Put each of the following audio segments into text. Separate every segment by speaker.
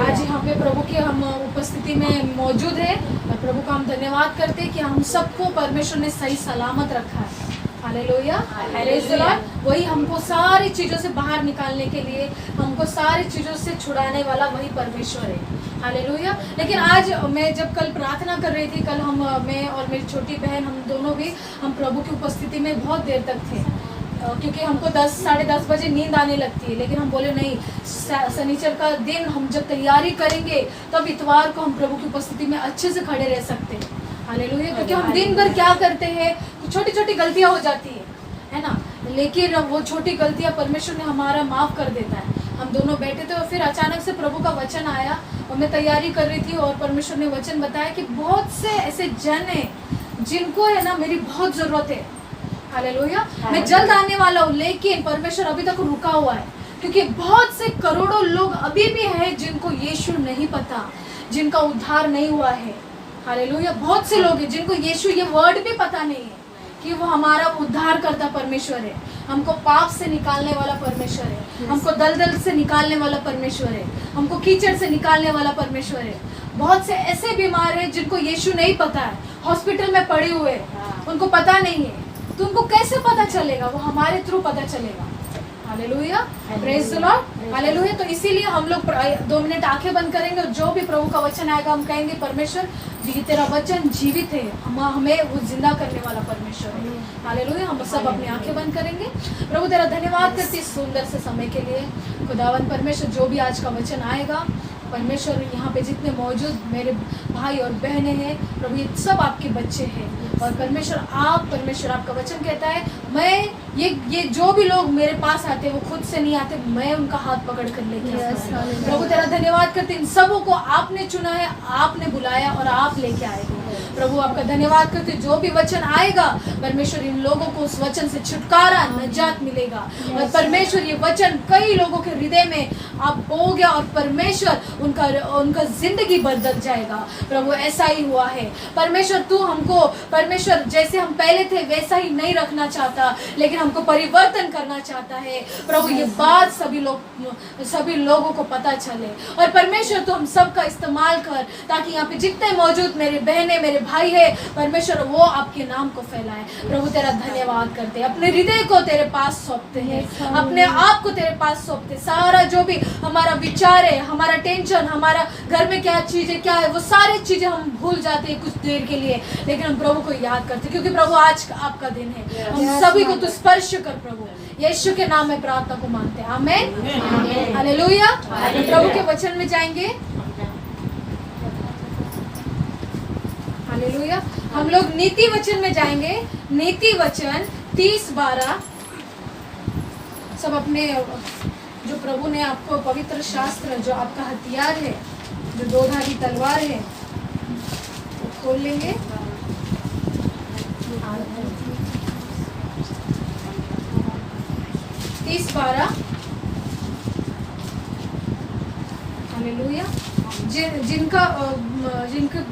Speaker 1: आज यहाँ पे प्रभु की हम उपस्थिति में मौजूद है और प्रभु का हम धन्यवाद करते हैं कि हम सबको परमेश्वर ने सही सलामत रखा है। Hallelujah, praise the Lord. वही हमको सारी चीज़ों से बाहर निकालने के लिए, हमको सारी चीज़ों से छुड़ाने वाला वही परमेश्वर है। हालेलुया। लेकिन आज मैं जब कल प्रार्थना कर रही थी, कल मैं और मेरी छोटी बहन हम दोनों भी हम प्रभु की उपस्थिति में बहुत देर तक थे, क्योंकि हमको 10 साढ़े 10 बजे नींद आने लगती है। लेकिन हम बोले नहीं, शनिचर का दिन हम जब तैयारी करेंगे तब इतवार को हम प्रभु की उपस्थिति में अच्छे से खड़े रह सकते हैं। हालेलुया। क्योंकि हम दिन भर क्या करते हैं, छोटी छोटी गलतियां हो जाती है ना, लेकिन वो छोटी गलतियां परमेश्वर ने हमारा माफ कर देता है। हम दोनों बैठे थे और फिर अचानक से प्रभु का वचन आया और मैं तैयारी कर रही थी और परमेश्वर ने वचन बताया कि बहुत से ऐसे जन हैं जिनको है ना मेरी बहुत जरूरत है। हालेलुया। मैं जल्द आने वाला हूँ, लेकिन परमेश्वर अभी तक रुका हुआ है, क्योंकि बहुत से करोड़ों लोग अभी भी हैं जिनको यीशु नहीं पता, जिनका उद्धार नहीं हुआ है। हालेलुया। बहुत से लोग हैं जिनको यीशु ये वर्ड भी पता नहीं है कि वो हमारा उद्धार करता परमेश्वर है, हमको पाप से निकालने वाला परमेश्वर है, हमको दलदल से निकालने वाला परमेश्वर है, हमको कीचड़ से निकालने वाला परमेश्वर है। बहुत से ऐसे बीमार हैं जिनको यीशु नहीं पता है, हॉस्पिटल में पड़े हुए, उनको पता नहीं है, तो उनको कैसे पता चलेगा? वो हमारे थ्रू पता चलेगा। Hallelujah, praise the Lord. Hallelujah. तो इसीलिए हम लोग 2 मिनट आंखें बंद करेंगे और जो भी प्रभु का वचन आएगा हम कहेंगे परमेश्वर ये तेरा वचन जीवित है, हमें वो जिंदा करने वाला परमेश्वर है। हालेलुया। हम सब अपनी आंखें बंद करेंगे। प्रभु तेरा धन्यवाद करते इस सुंदर से समय के लिए। खुदावन परमेश्वर, जो भी आज का वचन आएगा परमेश्वर, यहाँ पे जितने मौजूद मेरे भाई और बहनें हैं प्रभु, ये सब आपके बच्चे हैं और परमेश्वर आपका वचन कहता है मैं ये जो भी लोग मेरे पास आते हैं वो खुद से नहीं आते, मैं उनका हाथ पकड़ कर लेके आता हूं। प्रभु तेरा धन्यवाद करते इन सबों को आपने चुना है, आपने बुलाया और आप लेके आएंगे। प्रभु आपका धन्यवाद करते जो भी वचन आएगा परमेश्वर, इन लोगों को उस वचन से छुटकारा नजात मिलेगा और परमेश्वर ये वचन कई लोगों के हृदय में आप बोगे और परमेश्वर उनका जिंदगी बदल जाएगा। प्रभु ऐसा ही हुआ है परमेश्वर, तू हमको परमेश्वर जैसे हम पहले थे वैसा ही नहीं रखना चाहता, लेकिन हमको परिवर्तन करना चाहता है। प्रभु ये बात सभी लोगों को पता चले और परमेश्वर तू हम सब का इस्तेमाल कर, ताकि यहाँ पे जितने मौजूद मेरे बहनें मेरे भाई है परमेश्वर वो आपके नाम को फैलाए। प्रभु तेरा धन्यवाद करते, अपने हृदय को तेरे पास सौंपते हैं, अपने आप को तेरे पास सौंपते। सारा जो भी हमारा विचार है, हमारा टेंशन, हमारा घर में क्या चीजें क्या है, वो सारी चीजें हम भूल जाते हैं कुछ देर के लिए, लेकिन हम प्रभु को याद करते, क्योंकि प्रभु आज आपका दिन है। हम सभी को तू स्पर्श कर प्रभु, यीशु के नाम में प्रार्थना को मांगते हैं, आमीन, हालेलुया। प्रभु के वचन में जाएंगे। हालेलुया। हम लोग नीति वचन में जाएंगे। नीति वचन 30:12। सब अपने जो प्रभु ने आपको पवित्र शास्त्र, जो आपका हथियार है, जो 2-धारी तलवार है, वो खोल लेंगे। 30:12। हालेलुया। जिनका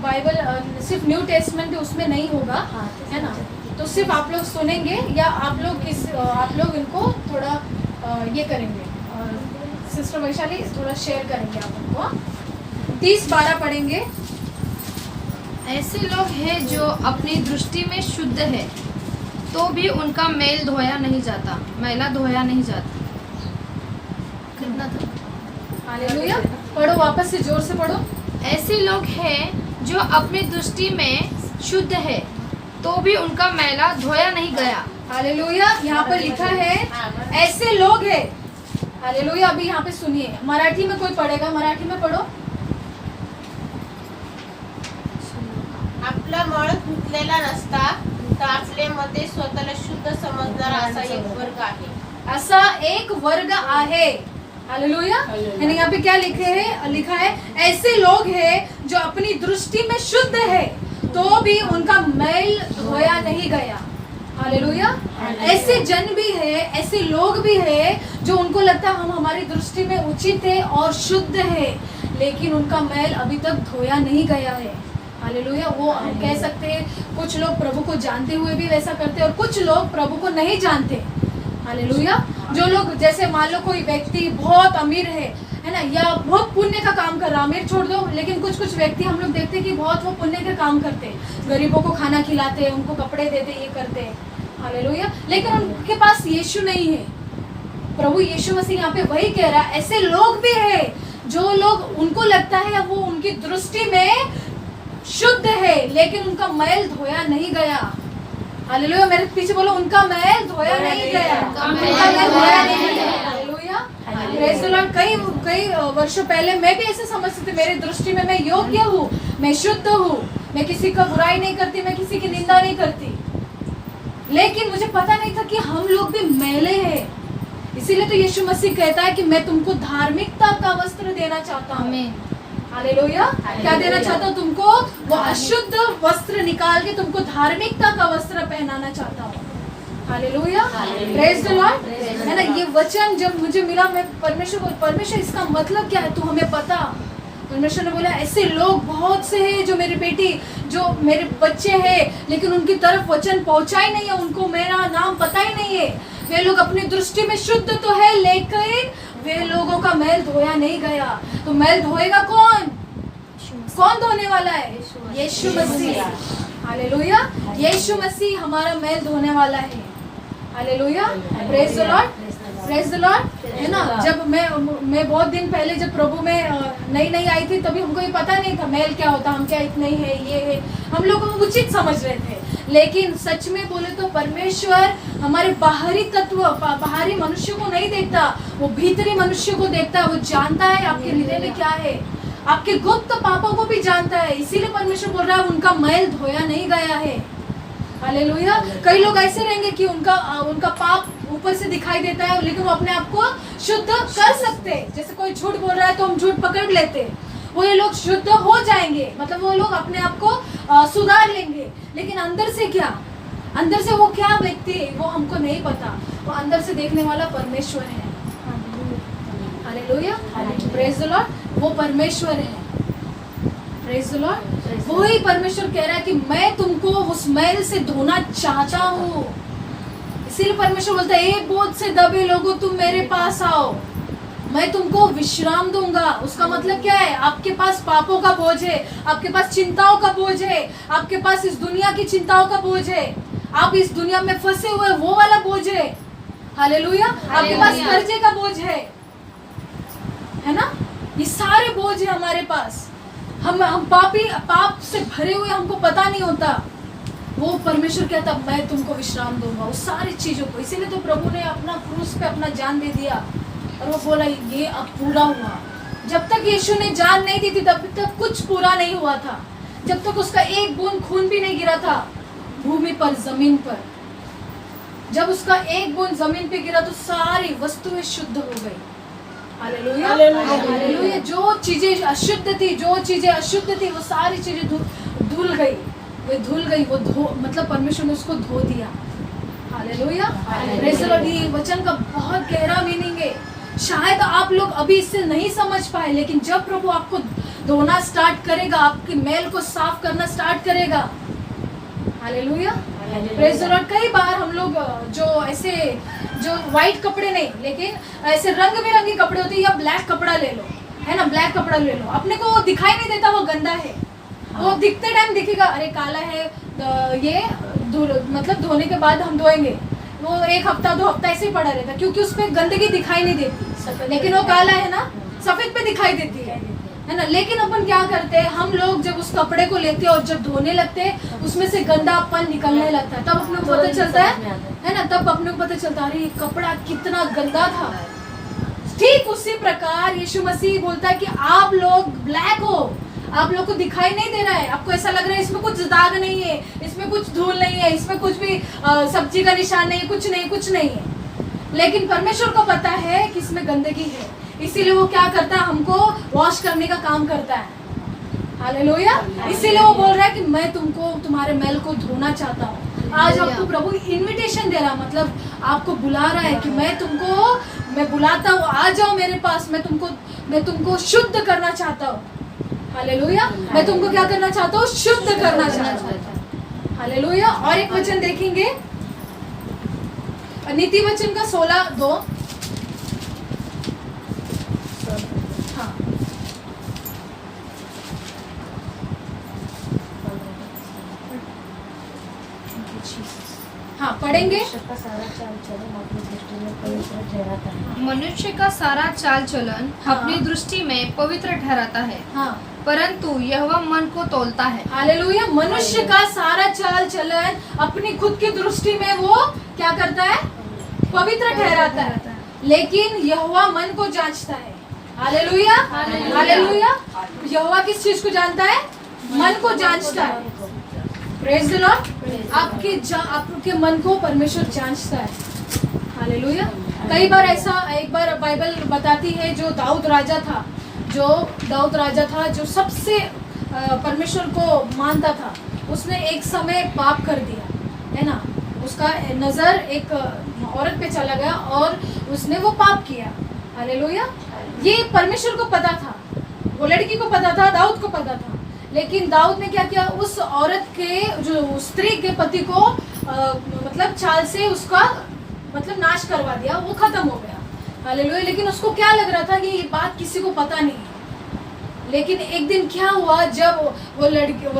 Speaker 1: बाइबल सिर्फ न्यू टेस्टमेंट उसमें नहीं होगा, है ना, तो सिर्फ आप लोग सुनेंगे या आप लोग इनको थोड़ा ये करेंगे, सिस्टर वैशाली थोड़ा शेयर करेंगे आप उनको। 30:12 पढ़ेंगे।
Speaker 2: ऐसे लोग हैं जो अपनी दृष्टि में शुद्ध है तो भी उनका मैला धोया नहीं जाता। कितना था?
Speaker 1: हालेलुया। पढ़ो, वापस से जोर से पढ़ो।
Speaker 2: ऐसे लोग हैं जो अपनी दृष्टि में शुद्ध है तो भी उनका मैला धोया नहीं गया।
Speaker 1: हालेलुया। यहाँ पर लिखा है ऐसे लोग हैं। हालेलुया। अभी यहाँ पे सुनिए, मराठी में कोई पढ़ेगा, मराठी में पढ़ो।
Speaker 3: आपला मळ धुतलेला नसता तर आपल्यामध्ये स्वतःला शुद्ध समजणारा असा एक वर्ग आहे।
Speaker 1: हालेलुया। यानी यहाँ पे क्या लिखा है ऐसे लोग हैं जो अपनी दृष्टि में शुद्ध है तो भी उनका मैल धोया नहीं गया। हालेलुया। ऐसे जन भी है, ऐसे लोग भी है जो उनको लगता है हम हमारी दृष्टि में उचित है और शुद्ध है, लेकिन उनका मैल अभी तक धोया नहीं गया है। हालेलुया। वो हम कह सकते हैं कुछ लोग प्रभु को जानते हुए भी वैसा करते हैं और कुछ लोग प्रभु को नहीं जानते। हालेलुया। जो लोग, जैसे मान लो कोई व्यक्ति बहुत अमीर है, है ना, या बहुत पुण्य का काम कर रहा, मेरे छोड़ दो, लेकिन कुछ कुछ व्यक्ति हम लोग देखते हैं कि बहुत वो पुण्य के काम करते हैं, गरीबों को खाना खिलाते, उनको कपड़े देते, ये करते, हालेलुया, लेकिन उनके पास यीशु नहीं है। प्रभु यीशु मसीह यहाँ पे वही कह रहा है, ऐसे लोग भी है जो लोग उनको लगता है वो उनकी दृष्टि में शुद्ध है, लेकिन उनका मैल धोया नहीं गया। हालेलुया, मेरे पीछे बोलो, उनका मैल धोया नहीं गया, उनका मैल धोया नहीं गया। Hallelujah, praise the Lord. कई वर्षों पहले मैं भी ऐसे समझती थी, मेरी दृष्टि में मैं योग्य हूँ, मैं शुद्ध हूँ, मैं किसी का बुराई नहीं करती, मैं किसी की निंदा नहीं करती, लेकिन मुझे पता नहीं था कि हम लोग भी मैले हैं। इसीलिए तो यीशु मसीह कहता है कि मैं तुमको धार्मिकता का वस्त्र देना चाहता हूँ। हालेलुया, क्या देना चाहता हूँ तुमको? वो अशुद्ध वस्त्र निकाल के तुमको धार्मिकता का वस्त्र पहनाना चाहता हूँ। Hallelujah, praise the lord. है ना, ये वचन जब मुझे मिला, मैं परमेश्वर इसका मतलब क्या है तू हमें बता। परमेश्वर ने बोला, ऐसे लोग बहुत से हैं जो मेरी बेटी, जो मेरे बच्चे हैं, लेकिन उनकी तरफ वचन पहुंचा ही नहीं है, उनको मेरा नाम पता ही नहीं है। वे लोग अपनी दृष्टि में शुद्ध तो है, लेकिन वे लोगों का मैल धोया नहीं गया। तो मैल धोएगा कौन? कौन धोने वाला है? यीशु मसीह। हालेलुया, यीशु मसीह हमारा मैल धोने वाला है। Hallelujah, praise the Lord, praise the lord. है ना, जब मैं बहुत दिन पहले जब प्रभु में नई आई थी, तभी हमको ये पता नहीं था मैल क्या होता, हम क्या इतने ही है, ये है, हम लोग उचित समझ रहे थे। लेकिन सच में बोले तो परमेश्वर हमारे बाहरी तत्व, बाहरी मनुष्य को नहीं देखता, वो भीतरी मनुष्य को देखता है। वो जानता है आपके हृदय में क्या है, आपके गुप्त पापों को भी जानता है। इसीलिए परमेश्वर बोल रहा है उनका मैल धोया नहीं गया है। हालेलुया। कई लोग ऐसे रहेंगे कि उनका पाप ऊपर से दिखाई देता है, लेकिन वो अपने आप को शुद्ध कर सकते। जैसे कोई झूठ बोल रहा है तो हम झूठ पकड़ लेते, वो ये लोग शुद्ध हो जाएंगे, मतलब वो लोग अपने आप को सुधार लेंगे। लेकिन अंदर से क्या, अंदर से वो क्या व्यक्ति है वो हमको नहीं पता। वो अंदर से देखने वाला परमेश्वर है। Hallelujah, praise the Lord. वो परमेश्वर है, प्रेज़ द लॉर्ड। वही परमेश्वर कह रहा है कि मैं तुमको उस मैल से धोना चाहता हूँ। इसीलिए परमेश्वर बोलता है, एक बोझ से दबे लोगों तुम मेरे पास आओ, मैं तुमको विश्राम दूंगा। उसका मतलब क्या है? आपके पास पापों का बोझ है, आपके पास चिंताओं का बोझ है, आपके पास इस दुनिया की चिंताओं का बोझ है, आप इस दुनिया में फंसे हुए वो वाला बोझ है। हालेलुया, आपके पास कर्जे का बोझ है ना, ये सारे बोझ है हमारे पास। हम पाप से भरे हुए, हमको पता नहीं होता। वो परमेश्वर कहता मैं तुमको विश्राम दूंगा उस सारी चीजों को। इसीलिए तो प्रभु ने अपना क्रूस पे अपना जान दे दिया और वो बोला ये अब पूरा हुआ। जब तक यीशु ने जान नहीं दी थी तब तक कुछ पूरा नहीं हुआ था। जब तक उसका एक बूंद खून भी नहीं गिरा था भूमि पर, जमीन पर, जब उसका एक बूंद जमीन पे गिरा तो सारी वस्तुएं शुद्ध हो गई। Hallelujah, hallelujah. जो चीजें अशुद्ध थी वो सारी चीजें धुल गई, मतलब परमेश्वर ने उसको धो दिया। Hallelujah, praise the Lord. ये वचन का बहुत गहरा मीनिंग है। शायद आप लोग अभी इससे नहीं समझ पाए, लेकिन जब प्रभु आपको धोना स्टार्ट करेगा, आपकी मैल को साफ करना स्टार्ट करेगा। Hallelujah, praise the Lord. कई बार हम लोग जो व्हाइट कपड़े नहीं, लेकिन ऐसे रंग बिरंगे कपड़े होते हैं, या ब्लैक कपड़ा ले लो, है ना, ब्लैक कपड़ा ले लो, अपने को वो दिखाई नहीं देता वो गंदा है। वो दिखते टाइम दिखेगा, अरे काला है, ये मतलब धोने के बाद हम धोएंगे, वो 1 हफ्ता 2 हफ्ता ऐसे ही पड़ा रहता, क्योंकि उस पर गंदगी दिखाई नहीं देती। लेकिन वो काला है ना, सफेद पे दिखाई देती है ना। लेकिन अपन क्या करते हैं, हम लोग जब उस कपड़े को लेते हैं और जब धोने लगते हैं उसमें से गंदापन निकलने लगता है, तब अपने को पता चलता है ना, तब अपने को पता चलता है अरे ये कपड़ा कितना गंदा था। ठीक उसी प्रकार यीशु मसीह बोलता है कि आप लोग ब्लैक हो, आप लोग को दिखाई नहीं दे रहा है, आपको ऐसा लग रहा है इसमें कुछ दाग नहीं है, इसमें कुछ धूल नहीं है, इसमें कुछ भी सब्जी का निशान नहीं है, कुछ नहीं है। लेकिन परमेश्वर को पता है कि इसमें गंदगी है, इसीलिए वो क्या करता है, हमको वॉश करने का काम करता है। हालेलुया। इसीलिए वो बोल रहा है कि मैं तुमको तुम्हारे मैल को धोना चाहता हूँ। आज आपको प्रभु इनविटेशन दे रहा, मतलब आपको बुला रहा है कि मैं बुलाता हूँ, आ जाओ मेरे पास, मैं तुमको शुद्ध करना चाहता हूँ। हालेलुया, मैं तुमको क्या करना चाहता हूँ? शुद्ध करना चाहता हूँ। हालेलुया। और एक वचन देखेंगे, नीति वचन का 16:2। हाँ पढ़ेंगे।
Speaker 4: का सारा चाल चलन अपनी दृष्टि में पवित्र ठहराता है।
Speaker 2: मनुष्य का सारा चाल चलन
Speaker 1: हाँ।
Speaker 2: अपनी दृष्टि में पवित्र ठहराता है,
Speaker 1: हाँ
Speaker 2: परंतु यहोवा मन को तौलता है।
Speaker 1: हालेलुया। मनुष्य का सारा चाल चलन अपनी खुद की दृष्टि में वो क्या करता है? पवित्र ठहराता है, लेकिन यहोवा मन को जांचता है। Hallelujah hallelujah. यहोवा किस चीज को जानता है? मन को जांचता है। Praise the Lord. आपके मन को परमेश्वर जांचता है। हालेलुया। कई बार ऐसा, एक बार बाइबल बताती है जो दाऊद राजा था, जो सबसे परमेश्वर को मानता था, उसने एक समय पाप कर दिया, है ना। उसका नजर एक औरत पे चला गया और उसने वो पाप किया। हालेलुया। ये परमेश्वर को पता था, वो लड़की को पता था, दाऊद को पता था, लेकिन दाऊद ने क्या किया? उस औरत के, जो स्त्री के पति को मतलब चाल से उसका मतलब नाश करवा दिया, वो खत्म हो गया। हालेलुया। लेकिन उसको क्या लग रहा था कि ये बात किसी को पता नहीं है। लेकिन एक दिन क्या हुआ, जब वो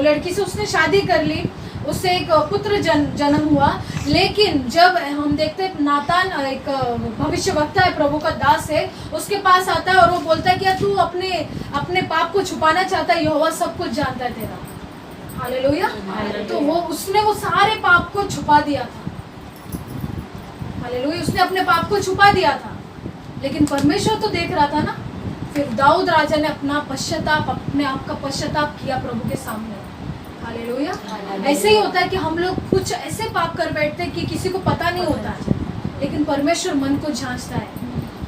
Speaker 1: लड़की से उसने शादी कर ली, उससे एक पुत्र जन्म हुआ, लेकिन जब हम देखते हैं नातान एक भविष्यवक्ता है, प्रभु का दास है, उसके पास आता है और वो बोलता है कि तू अपने पाप को छुपाना चाहता है, यहोवा सब कुछ जानता है तेरा। हालेलुया। तो उसने वो सारे पाप को छुपा दिया था। हालेलुया। उसने अपने पाप को छुपा दिया था, लेकिन परमेश्वर तो देख रहा था ना। फिर दाऊद राजा ने अपने आप का पश्चाताप किया प्रभु के सामने। हालेलुया। ऐसे ही होता है कि हम लोग कुछ ऐसे पाप कर बैठते हैं कि किसी को पता नहीं होता, लेकिन परमेश्वर मन को जांचता है।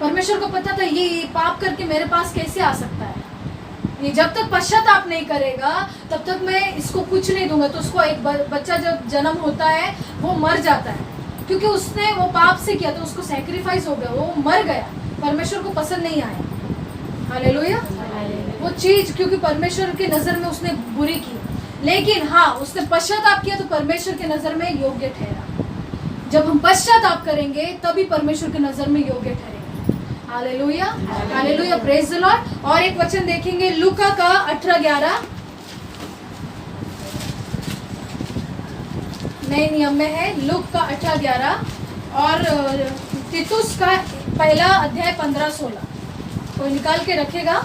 Speaker 1: परमेश्वर को पता था ये पाप करके मेरे पास कैसे आ सकता है, ये जब तक पश्चाताप नहीं करेगा तब तक मैं इसको कुछ नहीं दूंगा। तो उसको एक बच्चा जब जन्म होता है वो मर जाता है, क्योंकि उसने वो पाप से किया, तो उसको सैक्रिफाइस हो गया, वो मर गया, परमेश्वर को पसंद नहीं आया। हालेलुया। वो चीज क्योंकि परमेश्वर की नजर में उसने बुरी की, लेकिन हाँ उसने पश्चाताप किया तो परमेश्वर की नजर में योग्य ठहरा। जब हम पश्चाताप करेंगे तभी परमेश्वर की नजर में योग्य ठहरेंगे। Hallelujah hallelujah. Praise the Lord. और एक वचन देखेंगे लूका का 18:11, नए नियम में है, लूक का 18:11 और तीतुस का 1 अध्याय 15-16। कोई निकाल के रखेगा?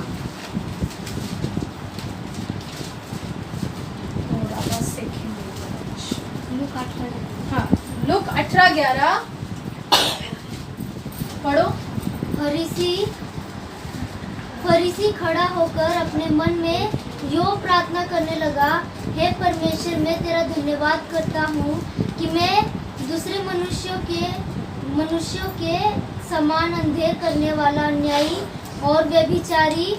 Speaker 1: हाँ, लूक 18:11 पढ़ो।
Speaker 5: फरीसी खड़ा होकर अपने मन में यो प्रार्थना करने लगा, हे परमेश्वर, मैं तेरा धन्यवाद करता हूँ कि मैं दूसरे मनुष्यों के समान अंधेर करने वाला, अन्यायी और व्यभिचारी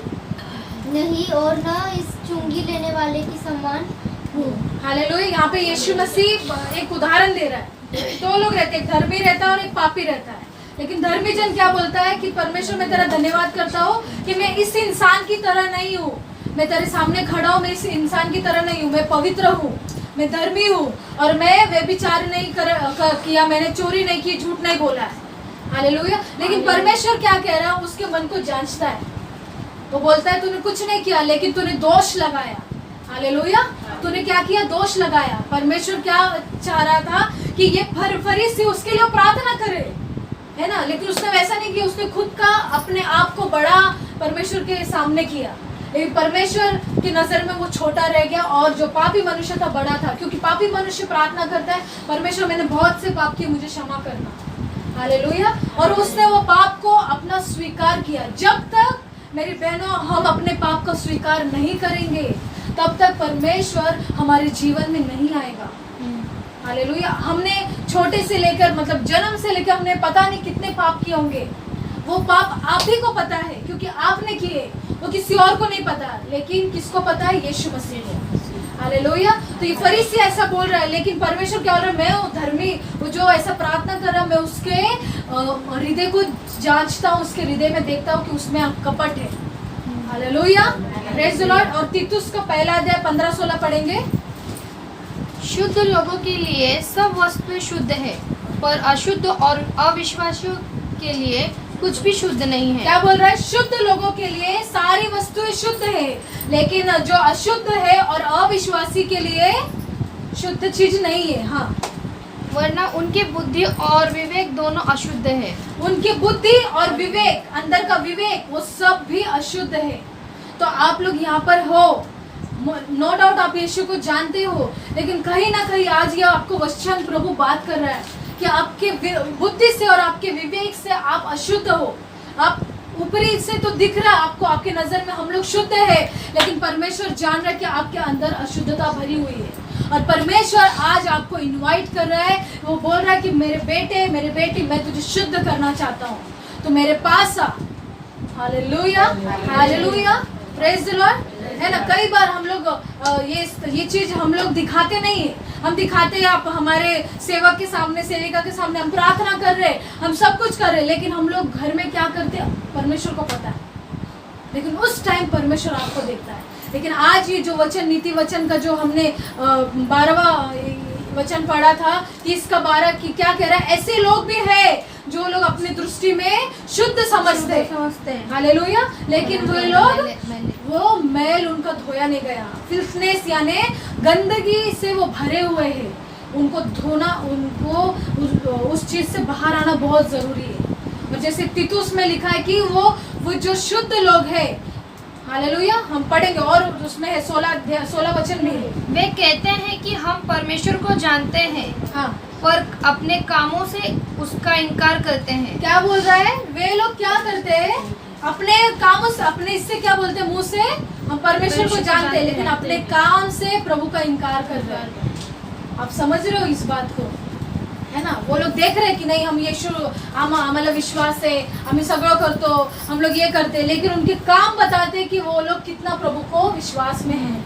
Speaker 5: नहीं, और न इस चुंगी लेने वाले की समान हूँ।
Speaker 1: हालेलुया। यहाँ पे यीशु मसीह एक उदाहरण दे रहा है। दो लोग रहते हैं, एक धर्मी रहता है और एक पापी रहता है। लेकिन धर्मी जन क्या बोलता है कि परमेश्वर मैं तेरा धन्यवाद करता हूँ कि मैं इस इंसान की तरह नहीं हूँ, मैं तेरे सामने खड़ा हूँ, मैं इस इंसान की तरह नहीं हूँ, मैं पवित्र हूँ, मैं धर्मी हूँ और मैं व्यभिचार नहीं किया, मैंने चोरी नहीं की, झूठ नहीं बोला है। हालेलुया। लेकिन परमेश्वर क्या कह रहा है? उसके मन को जांचता है। वो बोलता है तूने कुछ नहीं किया, लेकिन तूने दोष लगाया। हालेलुया। तूने क्या किया? दोष लगाया। परमेश्वर क्या चाह रहा था कि ये फरीसी उसके लिए प्रार्थना करे, है ना, लेकिन उसने वैसा नहीं किया। उसने खुद का अपने आप को बड़ा परमेश्वर के सामने किया, लेकिन परमेश्वर की नजर में वो छोटा रह गया और जो पापी मनुष्य था बड़ा था, क्योंकि पापी मनुष्य प्रार्थना करता है, परमेश्वर मैंने बहुत से पाप किए, मुझे क्षमा करना। हालेलुया। और उसने वो पाप को अपना स्वीकार किया। जब तक मेरी बहनों हम अपने पाप को स्वीकार नहीं करेंगे तब तक परमेश्वर हमारे जीवन में नहीं आएगा। हालेलुया। हमने छोटे से लेकर मतलब जन्म से लेकर हमने पता नहीं कितने पाप किए होंगे, वो पाप आप ही को पता है क्योंकि आपने किए, वो किसी और को नहीं पता, लेकिन किसको पता है? यीशु मसीह को। हालेलुया। तो ये फरीसी ऐसा बोल रहा है, लेकिन परमेश्वर क्या बोल रहा है? मैं हूँ धर्मी, वो जो ऐसा प्रार्थना कर रहा है, मैं उसके हृदय को जांचता हूँ, उसके हृदय में देखता हूँ कि उसमें कपट है। हालेलुया। Praise the Lord. और तीतुस का 1 अध्याय 15-16 पढ़ेंगे।
Speaker 2: शुद्ध लोगों के लिए सब वस्तुएं शुद्ध है, पर अशुद्ध और अविश्वासियों के लिए कुछ भी शुद्ध नहीं है।
Speaker 1: क्या बोल रहा है? शुद्ध लोगों के लिए सारी वस्तुएं शुद्ध है, लेकिन जो अशुद्ध है और अविश्वासी के लिए शुद्ध चीज नहीं है। हाँ,
Speaker 2: वरना उनकी बुद्धि और विवेक दोनों अशुद्ध है।
Speaker 1: उनकी बुद्धि और विवेक, अंदर का विवेक, वो सब भी अशुद्ध है। तो आप लोग यहाँ पर हो, नो डाउट आप यीशु को जानते हो, लेकिन कहीं ना कहीं आज ये आपको वचन प्रभु बात कर रहा है कि आपके बुद्धि से और आपके विवेक से आप अशुद्ध हो। आप ऊपरी से तो दिख रहा है आपको, आपके नजर में हम लोग शुद्ध है, लेकिन परमेश्वर जान रहा है कि आपके अंदर अशुद्धता भरी हुई है। और परमेश्वर आज आपको इनवाइट कर रहा है, वो बोल रहा है कि मेरे बेटे, मेरे बेटी, मैं तुझे शुद्ध करना चाहता हूँ, तो मेरे पास आ। Hallelujah, hallelujah, praise the lord. है ना, कई बार हम लोग ये चीज हम लोग दिखाते नहीं है। हम दिखाते हैं आप हमारे सेवक के सामने, सेविका के सामने हम प्रार्थना कर रहे, हम सब कुछ कर रहे, लेकिन हम लोग घर में क्या करते हैं परमेश्वर को पता है, लेकिन उस टाइम परमेश्वर आपको देखता है। लेकिन आज ये जो वचन, नीति वचन का जो हमने 12वां वचन पढ़ा था, 30 का 12 की क्या कह रहा है, ऐसे लोग भी हैं जो लोग अपनी दृष्टि में शुद्ध समझते हैं, हालेलुया, लेकिन वे लोग वो मैल उनका धोया नहीं गया। फिल्थनेस यानी गंदगी से वो भरे हुए हैं, उनको धोना, उनको उस चीज से बाहर आना बहुत जरूरी है। और जैसे तीतुस में लिखा है कि वो जो शुद्ध लोग हैं, हालेलुया, हम पढ़ेंगे और उसमें है 16 वचन भी है।
Speaker 2: वे कहते हैं कि हम परमेश्वर को जानते हैं,
Speaker 1: हाँ,
Speaker 2: पर अपने कामों से उसका इनकार करते हैं।
Speaker 1: क्या बोल रहा है, वे लोग क्या करते हैं, अपने कामों से, अपने इससे क्या बोलते हैं, मुंह से हम परमेश्वर को जानते हैं, लेकिन अपने काम से प्रभु का इनकार कर रहे हैं। आप समझ रहे हो इस बात को, है ना। वो लोग देख रहे हैं कि नहीं, हम यीशु आम्हाला विश्वास है, हम सगळं करतो, हम लोग ये करते, लेकिन उनके काम बताते कि वो लोग कितना प्रभु को विश्वास में है।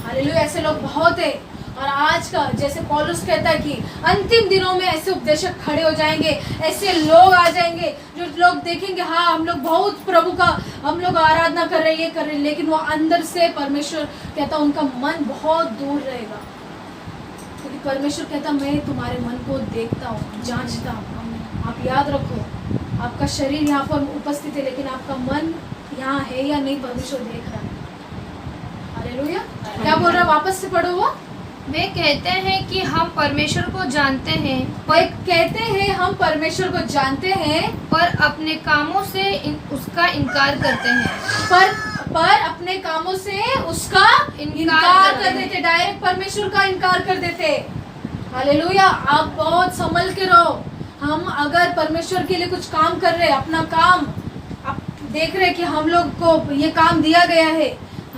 Speaker 1: हालेलुया, ऐसे लोग बहुत है। और आज का जैसे पौलुस कहता है कि अंतिम दिनों में ऐसे उपदेशक खड़े हो जाएंगे, ऐसे लोग आ जाएंगे जो लोग देखेंगे हाँ हम लोग बहुत प्रभु का, हम लोग आराधना कर रहे हैं, ये कर रहे हैं, लेकिन वो अंदर से परमेश्वर कहता उनका मन बहुत दूर रहेगा, क्योंकि परमेश्वर कहता मैं तुम्हारे मन को देखता हूँ, जांचता हूँ। आप याद रखो, आपका शरीर यहाँ पर उपस्थित है, लेकिन आपका मन यहाँ है या नहीं, परमेश्वर देख रहा है। हालेलुया, क्या बोल रहा है, वापस से पढ़ो वो।
Speaker 2: वे कहते हैं कि हम परमेश्वर को जानते हैं,
Speaker 1: पर कहते हैं हम परमेश्वर को जानते हैं,
Speaker 2: पर अपने कामों से उसका इनकार करते हैं।
Speaker 1: पर अपने कामों से उसका इनकार कर देते, डायरेक्ट परमेश्वर का इनकार कर देते। हालेलुया, आप बहुत संभल के रहो। हम अगर परमेश्वर के लिए कुछ काम कर रहे, अपना काम आप देख रहे कि हम लोग को ये काम दिया गया है,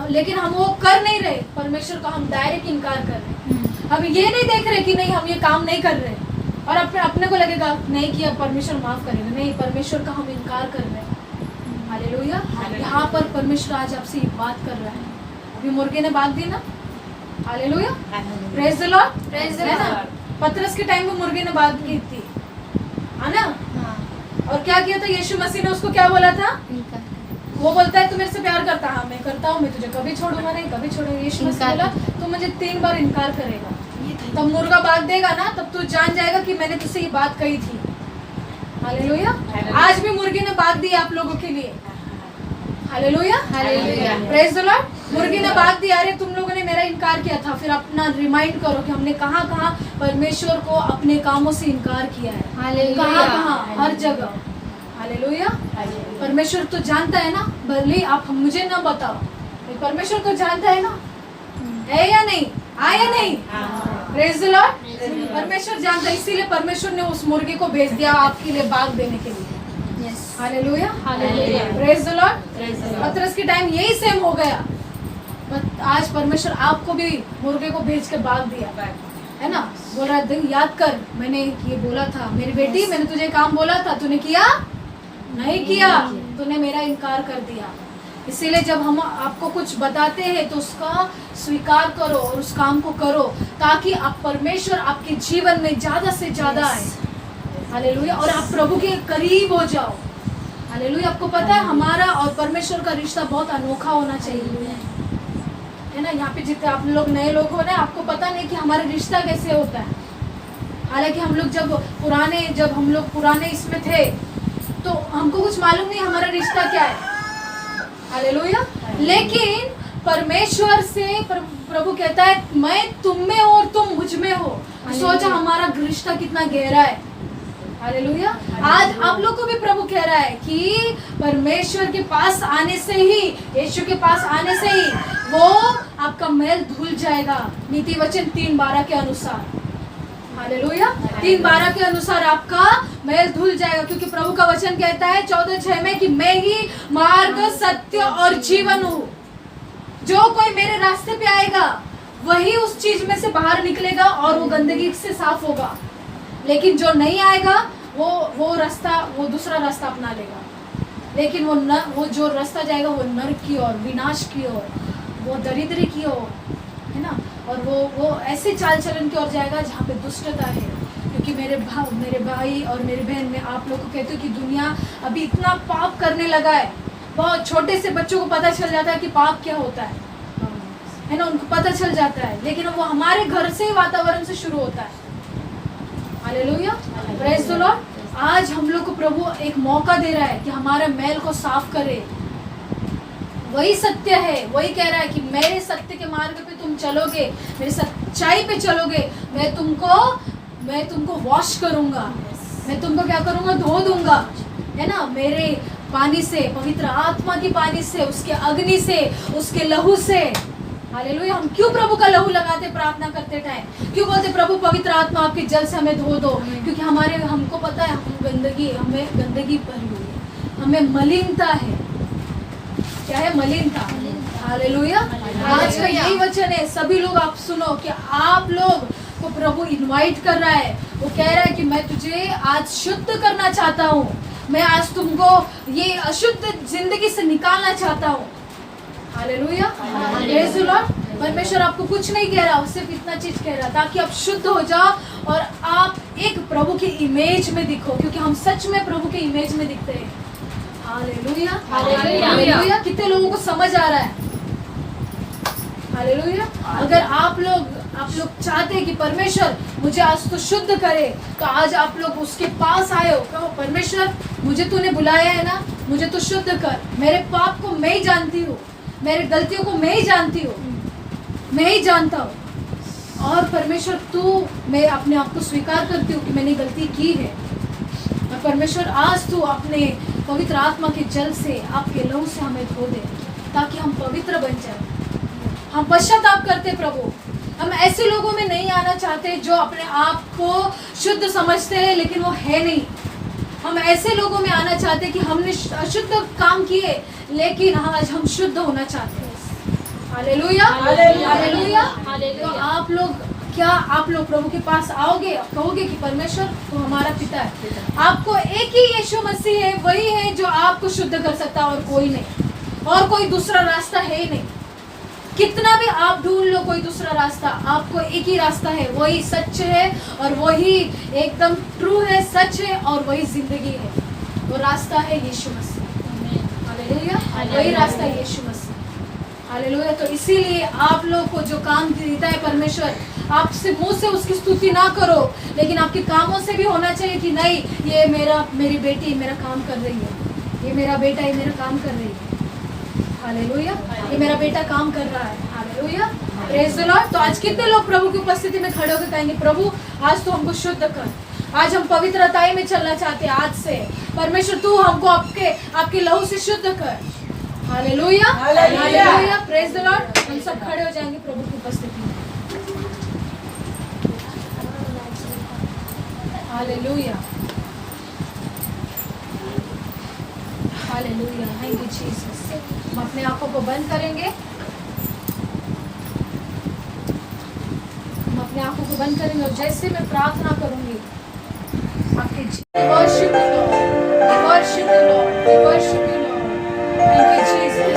Speaker 1: लेकिन हम वो कर नहीं रहे, परमेश्वर का हम डायरेक्ट इनकार कर रहे हैं। हम ये नहीं देख रहे कि नहीं हम ये काम नहीं कर रहे, और अपने को लगेगा नहीं किया परमेश्वर माफ करेगा, नहीं, परमेश्वर का हम इनकार कर रहे हैं। हालेलुया, यहाँ पर परमेश्वर आज आपसे ये बात कर रहा है। अभी मुर्गे ने बात दी ना, hallelujah, praise the Lord, praise the Lord. पतरस के टाइम में मुर्गे ने बात की थी, है ना, और क्या किया था, यीशु मसीह ने उसको क्या बोला था, वो बोलता है तू मेरे से प्यार करता है, हाँ मैं करता हूँ, मैं तुझे कभी छोड़ूंगा नहीं, कभी छोड़ूंगा। यीशु मसीह बोला तू मुझे 3 बार इनकार करेगा, तब मुर्गा बात देगा ना, तब तू जान जाएगा कि मैंने तुझसे ये बात कही थी। हालेलुया, आज भी मुर्गी ने बात दी आप लोगों के लिए। Hallelujah, hallelujah, praise the Lord. मुर्गी ने बात दी, अरे तुम लोगों ने मेरा इनकार किया था, फिर अपना रिमाइंड करो कि हमने कहाँ कहाँ परमेश्वर को अपने कामों से इनकार किया है, कहाँ कहाँ, हर जगह। हालेलुया, परमेश्वर तो जानता है ना, भले आप मुझे ना बताओ, परमेश्वर को जानता है ना, है या नहीं, आया नहीं, प्रेज द लॉर्ड। परमेश्वर जानता है, इसीलिए परमेश्वर ने उस मुर्गे को भेज दिया आपके लिए बाग देने के लिए। Hallelujah, hallelujah, praise the Lord. पतरस के टाइम यही सेम हो गया, आज परमेश्वर आपको भी मुर्गे को भेज के बाग दिया है ना। बोल रहा है याद कर, मैंने ये बोला था मेरी बेटी, मैंने तुझे काम बोला था, तूने किया नहीं किया, तूने मेरा इनकार कर दिया। इसीलिए जब हम आपको कुछ बताते हैं तो उसका स्वीकार करो और उस काम को करो, ताकि आप परमेश्वर आपके जीवन में ज्यादा से ज्यादा आए। हालेलुया, और आप प्रभु के करीब हो जाओ। हालेलुया, आपको पता है हमारा और परमेश्वर का रिश्ता बहुत अनोखा होना चाहिए, है ना। यहाँ पे जितने आप लोग नए लोग हो ना, आपको पता नहीं कि हमारा रिश्ता कैसे होता है। हालांकि हम लोग जब हम लोग पुराने इसमें थे तो हमको कुछ मालूम नहीं हमारा रिश्ता क्या है। हालेलुया, लेकिन परमेश्वर से प्रभु कहता है मैं तुम में हो और तुम मुझ में हो, सोचा हमारा रिश्ता कितना गहरा है। हालेलुया। आज आप लोग को भी प्रभु कह रहा है कि परमेश्वर के पास आने से ही, यीशु के पास आने से ही वो आपका मैल धुल जाएगा। नीति वचन 3:12 के अनुसार, हालेलुया, 3:12 के अनुसार आपका मैल धुल जाएगा, क्योंकि प्रभु का वचन कहता है 14:6 में कि मैं ही मार्ग, सत्य और जीवन हूँ। जो कोई मेरे रास्ते पे आएगा वही उस चीज में से बाहर निकलेगा और वो गंदगी से साफ होगा। लेकिन जो नहीं आएगा वो दूसरा रास्ता अपना लेगा। लेकिन वो जो रास्ता जाएगा वो नरक की ओर, विनाश की ओर, वो दरिद्री की ओर, है ना। और वो ऐसे चाल चलन की ओर जाएगा जहाँ पे दुष्टता है। क्योंकि मेरे भाई और मेरी बहन, मैं आप लोग को कहती हूँ कि दुनिया अभी इतना पाप करने लगा है। बहुत छोटे से बच्चों को पता चल जाता है कि पाप क्या होता है ना, उनको पता चल जाता है। लेकिन वो हमारे घर से, वातावरण से शुरू होता है। Hallelujah, praise the Lord. आज हम लोग को प्रभु एक मौका दे रहा है कि हमारे मैल को साफ करे। वही सत्य है, वही कह रहा है कि मेरे सत्य के मार्ग पे तुम चलोगे, मेरी सच्चाई पे चलोगे, मैं तुमको वॉश करूंगा, मैं तुमको क्या करूंगा, धो दूंगा, है ना, मेरे पानी से, पवित्र आत्मा की पानी से, उसके अग्नि से, उसके लहू से। हालेलुया। हम क्यों प्रभु का लहू लगाते प्रार्थना करते टाइम? क्यों बोलते प्रभु पवित्र आत्मा आपके जल से हमें धो दो? क्योंकि हमको पता है हमें गंदगी भरी हुई है, हमें मलिनता है। क्या है? मलिनता। हालेलुया। आज का यही वचन है। सभी लोग आप सुनो कि आप लोग को प्रभु इनवाइट कर रहा है। वो कह रहा है कि मैं तुझे आज शुद्ध करना चाहता हूँ, मैं आज तुमको ये अशुद्ध जिंदगी से निकालना चाहता हूँ। Hallelujah, praise the Lord. परमेश्वर आपको कुछ नहीं कह रहा, सिर्फ इतना चीज कह रहा ताकि आप शुद्ध हो जाओ और आप एक प्रभु की इमेज में दिखो, क्योंकि हम सच में प्रभु के इमेज में दिखते हैं। Hallelujah, hallelujah. कितने लोगों को समझ आ रहा है? हालेलुया। अगर आप लोग चाहते हैं कि परमेश्वर मुझे आज तो शुद्ध करे, तो आज आप लोग उसके पास आए हो, कहो परमेश्वर मुझे तूने बुलाया है ना, मुझे तो शुद्ध कर। मेरे पाप को मैं ही जानती हूँ, मेरी गलतियों को मैं ही जानती हूँ, मैं ही जानता हूँ। और परमेश्वर मैं अपने आप को स्वीकार करती हूँ कि मैंने गलती की है। और परमेश्वर आज तू अपने पवित्र आत्मा के जल से, आपके लहू से हमें धो दे, ताकि हम पवित्र बन जाए। हम पश्चाताप करते प्रभु, हम ऐसे लोगों में नहीं आना चाहते जो अपने आप को शुद्ध समझते हैं लेकिन वो है नहीं। हम ऐसे लोगों में आना चाहते हैं कि हमने अशुद्ध काम किए लेकिन आज हम शुद्ध होना चाहते हैं। Hallelujah, hallelujah. तो आप लोग प्रभु के पास आओगे, कहोगे कि परमेश्वर तो हमारा पिता है। आपको एक ही यीशु मसीह है, वही है जो आपको शुद्ध कर सकता है और कोई नहीं, और कोई दूसरा रास्ता है ही नहीं। कितना भी आप ढूंढ लो कोई दूसरा रास्ता, आपको एक ही रास्ता है, वही सच है और वही एकदम ट्रू है, सच है और वही जिंदगी है। वो रास्ता है यीशु मसीह। हालेलुया, वही रास्ता है यीशु मसीह। हालेलुया। तो इसीलिए आप लोग को जो काम देता है परमेश्वर, आपसे मुंह से उसकी स्तुति ना करो, लेकिन आपके कामों से भी होना चाहिए कि नहीं, ये मेरी बेटी मेरा काम कर रही है, ये मेरा बेटा ये मेरा काम कर रही है। हालेलुया, ये मेरा बेटा काम कर रहा है। Hallelujah, praise the Lord. तो आज कितने लोग प्रभु की उपस्थिति में खड़े होकर कहेंगे प्रभु आज तो हमको शुद्ध कर, आज हम पवित्रताई में चलना चाहते हैं। आज से परमेश्वर तू हमको आपके लहू से शुद्ध कर। Hallelujah, hallelujah, praise the Lord. हम सब खड़े हो जाएंगे प्रभु की उपस्थिति में। Hallelujah, hallelujah, thank you Jesus. हम अपने आंखों को बंद करेंगे, हम अपने आंखों को बंद करेंगे और जैसे मैं प्रार्थना करूंगी आपके worship you Lord, worship you Lord, worship you Lord, thank you Jesus.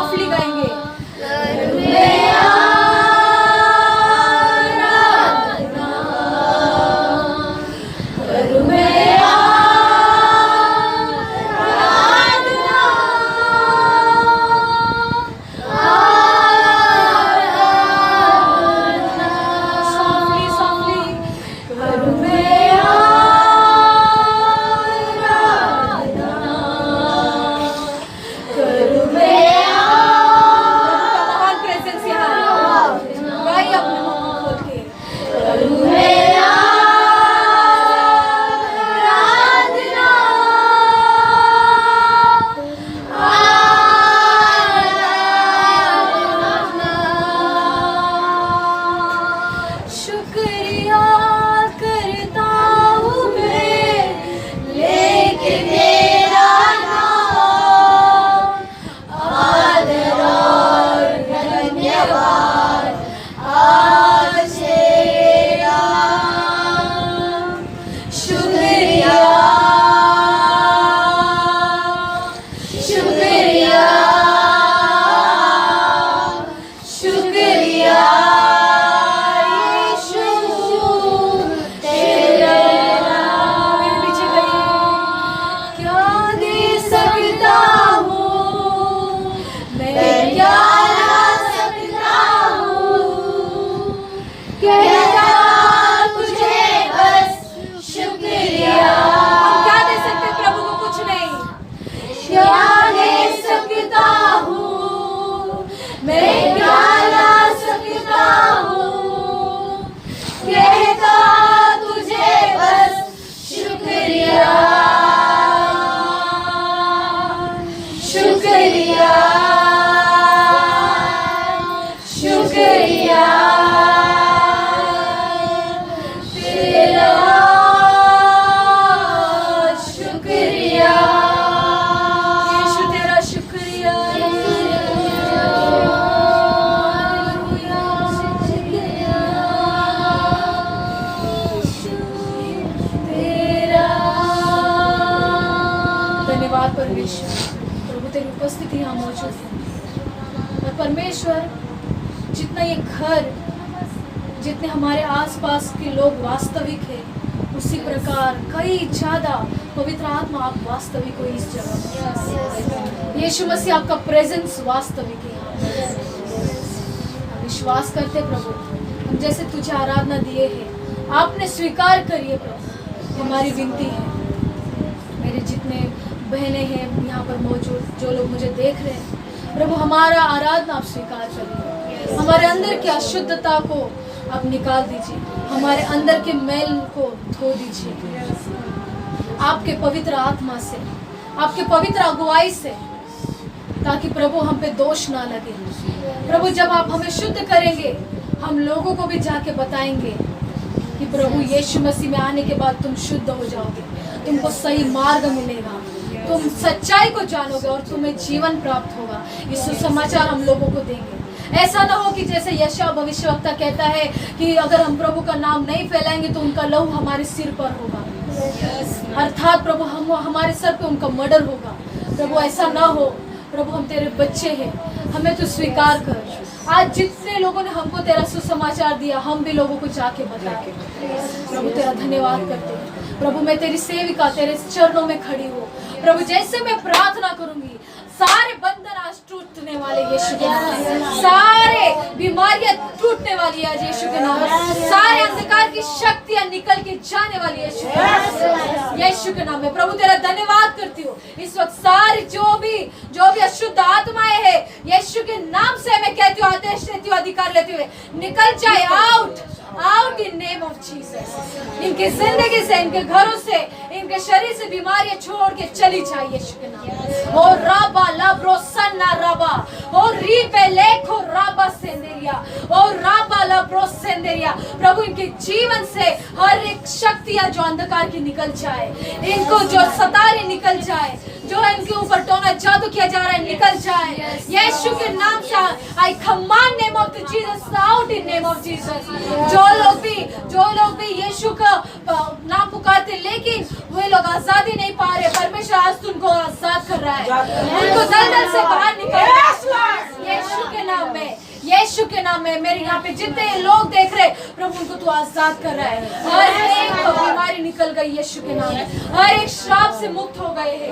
Speaker 1: Softly गाएंगे। धन्यवाद परमेश्वर, प्रभु तेरी उपस्थिति यहाँ मौजूद है। और परमेश्वर, जितना ये घर, जितने हमारे आसपास के लोग वास्तविक है, उसी प्रकार कई ज़्यादा पवित्र आत्मा आप वास्तविक हो इस जगह। यीशु मसीह आपका प्रेजेंस वास्तविक है। हम विश्वास करते प्रभु, हम जैसे तुझे आराधना दिए हैं, आपने स्वीकार करिए प्रभु। हमारी विनती है, मेरे जितने बहनें हैं यहाँ पर मौजूद, जो लोग मुझे देख रहे हैं प्रभु, हमारा आराधना आप स्वीकार करिए। हमारे अंदर की अशुद्धता को आप निकाल दीजिए, हमारे अंदर के मैल को धो दीजिए आपके पवित्र आत्मा से, आपके पवित्र अगुवाई से, ताकि प्रभु हम पे दोष ना लगे। प्रभु, जब आप हमें शुद्ध करेंगे, हम लोगों को भी जाके बताएंगे कि प्रभु यीशु मसीह में आने के बाद तुम शुद्ध हो जाओगे, तुमको सही मार्ग मिलेगा, तुम सच्चाई को जानोगे और तुम्हें जीवन प्राप्त होगा। ये सुसमाचार हम लोगों को देंगे। ऐसा ना हो कि जैसे यशायाह भविष्यवक्ता कहता है कि अगर हम प्रभु का नाम नहीं फैलाएंगे तो उनका लहू हमारे सिर पर होगा, अर्थात प्रभु हम हमारे सर पे उनका मर्डर होगा। प्रभु ऐसा ना हो। प्रभु, हम तेरे बच्चे हैं, हमें तो स्वीकार कर। आज जितने लोगों ने हमको तेरा सुसमाचार दिया, हम भी लोगों को जाके बताएं। प्रभु, तेरा धन्यवाद करते हैं। प्रभु, मैं तेरी सेविका तेरे चरणों में खड़ी हूँ। प्रभु, जैसे मैं प्रार्थना करूंगी, सारे बंधन आज टूटने वाले यीशु के नाम में, सारे बीमारियां टूटने वाली आज यीशु के नाम में, सारे अंधकार की शक्तियां निकल के जाने वाली यीशु के नाम में। प्रभु, तेरा धन्यवाद करती हूँ। इस वक्त सारी जो भी अशुद्ध आत्माएं हैं, यीशु के नाम से मैं कहती हूँ, आदेश देती हूँ, अधिकार लेते हुए निकल जाए, out in name of Jesus. इनकी जिंदगी से, इनके घरों से, इनके शरीर से बीमारियां छोड़ के चली जाए यीशु के नाम में। ओ राबा लाब्रो सन्ना राबा, ओ रीबे लेखो राबा सेंदेरिया, ओ राबा लाब्रो सेंदेरिया। प्रभु, इनके जीवन से हर एक शक्तियां जो अंधकार की निकल जाए, इनको जो सतारे निकल जाए, जो इनके ऊपर टोना जादू किया जा रहा है निकल जाए यीशु के नाम से। आई command name of Jesus, out in name of Jesus. जो लोग भी यीशु का नाम पुकारते लेकिन वे लोग आजादी नहीं पा रहे, परमेश्वर आज तुमको आजाद कर रहा है, उनको दलदल से बाहर निकाल नाम में मेरे यहाँ पे जितने लोग देख रहे प्रभु उनको तू आजाद कर रहा है। हर एक बीमारी निकल गई यीशु के नाम में, हर एक श्राप से मुक्त हो गए हैं।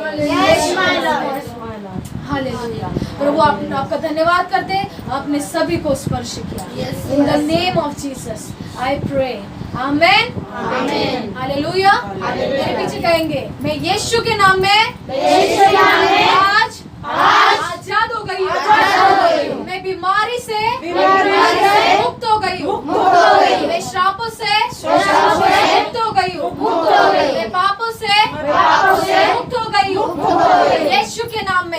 Speaker 1: हालेलुया। प्रभु आपका धन्यवाद करते हैं, आपने सभी को स्पर्श किया। In the name of Jesus I pray, amen amen hallelujah. मेरे पीछे कहेंगे, मैं यीशु के नाम में आज आजाद हो गई हूँ। मैं बीमारी से मुक्त हो गई हूँ। मैं श्रापों से मुक्त हो गई हूँ। मैं पापों से मुक्त हो गई हूँ। यीशु के नाम में